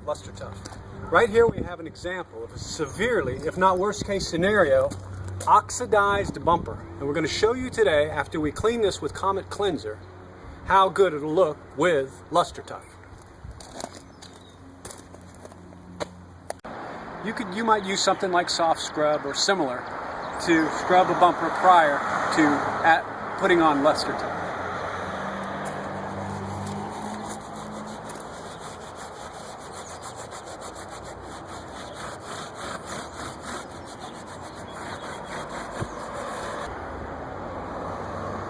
Lustertuf. Right here we have an example of a severely, if not worst case scenario, oxidized bumper. And we're going to show you today, after we clean this with Comet Cleanser, how good it'll look with Lustertuf. You might use something like soft scrub or similar to scrub a bumper prior to putting on Lustertuf.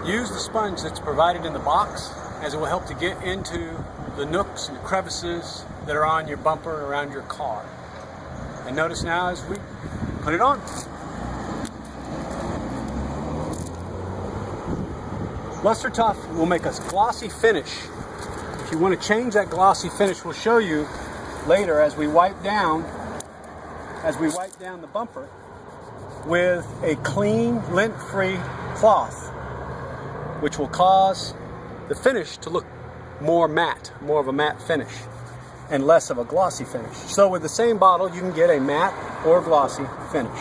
Use the sponge that's provided in the box, as it will help to get into the nooks and crevices that are on your bumper and around your car. And notice now as we put it on. Lustertuf will make a glossy finish. If you want to change that glossy finish, we'll show you later as we wipe down the bumper with a clean, lint-free cloth, which will cause the finish to look more matte, more of a matte finish, and less of a glossy finish. So with the same bottle, you can get a matte or glossy finish.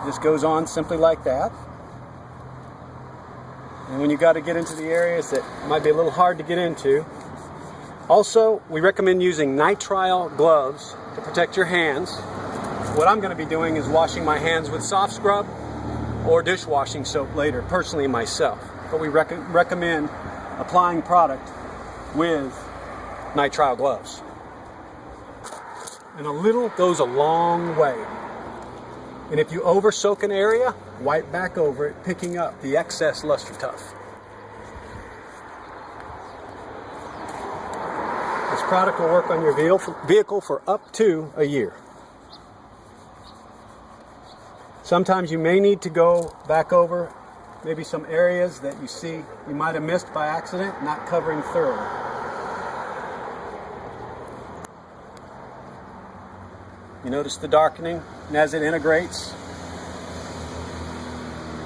This goes on simply like that. And when you got to get into the areas that might be a little hard to get into, also we recommend using nitrile gloves to protect your hands. What I'm going to be doing is washing my hands with soft scrub or dishwashing soap later, personally myself. But we recommend applying product with nitrile gloves. And a little goes a long way. And if you over soak an area, wipe back over it, picking up the excess Lustertuf. This product will work on your vehicle for up to a year. Sometimes you may need to go back over maybe some areas that you see you might have missed by accident, not covering thoroughly. You notice the darkening and as it integrates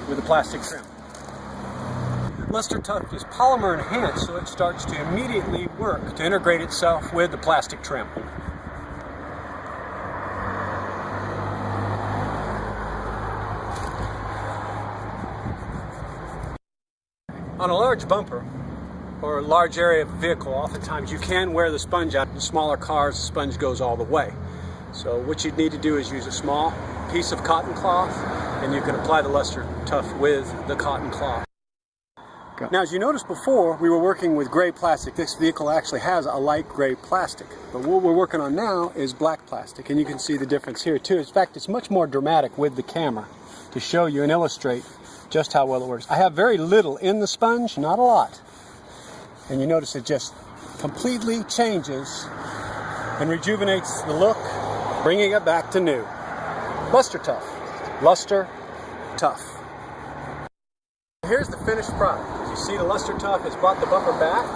with the plastic trim. Lustertuf is polymer enhanced, so it starts to immediately work to integrate itself with the plastic trim. On a large bumper or a large area of the vehicle, oftentimes you can wear the sponge out. In smaller cars, the sponge goes all the way. So what you'd need to do is use a small piece of cotton cloth, and you can apply the Lustertuf with the cotton cloth. Now, as you noticed before, we were working with gray plastic. This vehicle actually has a light gray plastic, but what we're working on now is black plastic, and you can see the difference here too. In fact, it's much more dramatic with the camera to show you and illustrate just how well it works. I have very little in the sponge, not a lot. And you notice it just completely changes and rejuvenates the look, bringing it back to new. Lustertuf. Lustertuf. Here's the finished product. As you see, the Lustertuf has brought the bumper back.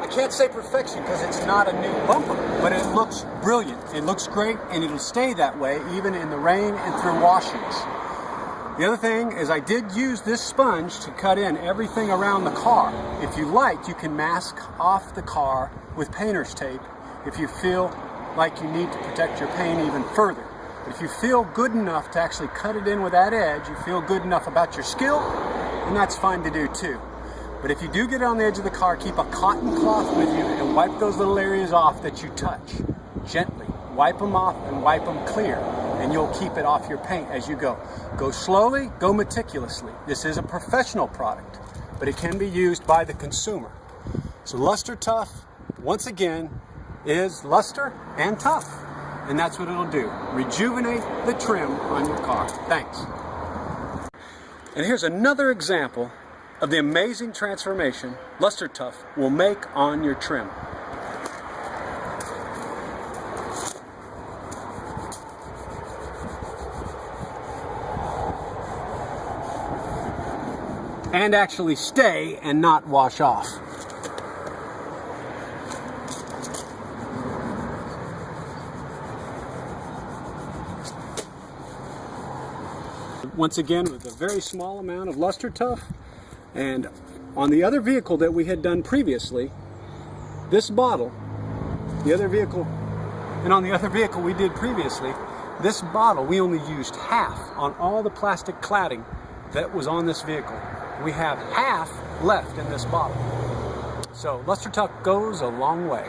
I can't say perfection because it's not a new bumper, but it looks brilliant. It looks great, and it'll stay that way even in the rain and through washings. The other thing is I did use this sponge to cut in everything around the car. If you like, you can mask off the car with painter's tape if you feel like you need to protect your paint even further. If you feel good enough to actually cut it in with that edge, you feel good enough about your skill, and that's fine to do too. But if you do get it on the edge of the car, keep a cotton cloth with you and wipe those little areas off that you touch. Gently. Wipe them off and wipe them clear, and you'll keep it off your paint as you go. Go slowly, go meticulously. This is a professional product, but it can be used by the consumer. So Lustertuf, once again, is luster and tough, and that's what it'll do. Rejuvenate the trim on your car. Thanks. And here's another example of the amazing transformation Lustertuf will make on your trim. And actually stay and not wash off. Once again, with a very small amount of Lustertuf, and on the other vehicle that we had done previously, this bottle The other vehicle, and on the other vehicle we did previously, this bottle we only used half on all the plastic cladding that was on this vehicle. We have half left in this bottle. So Lustertuf goes a long way.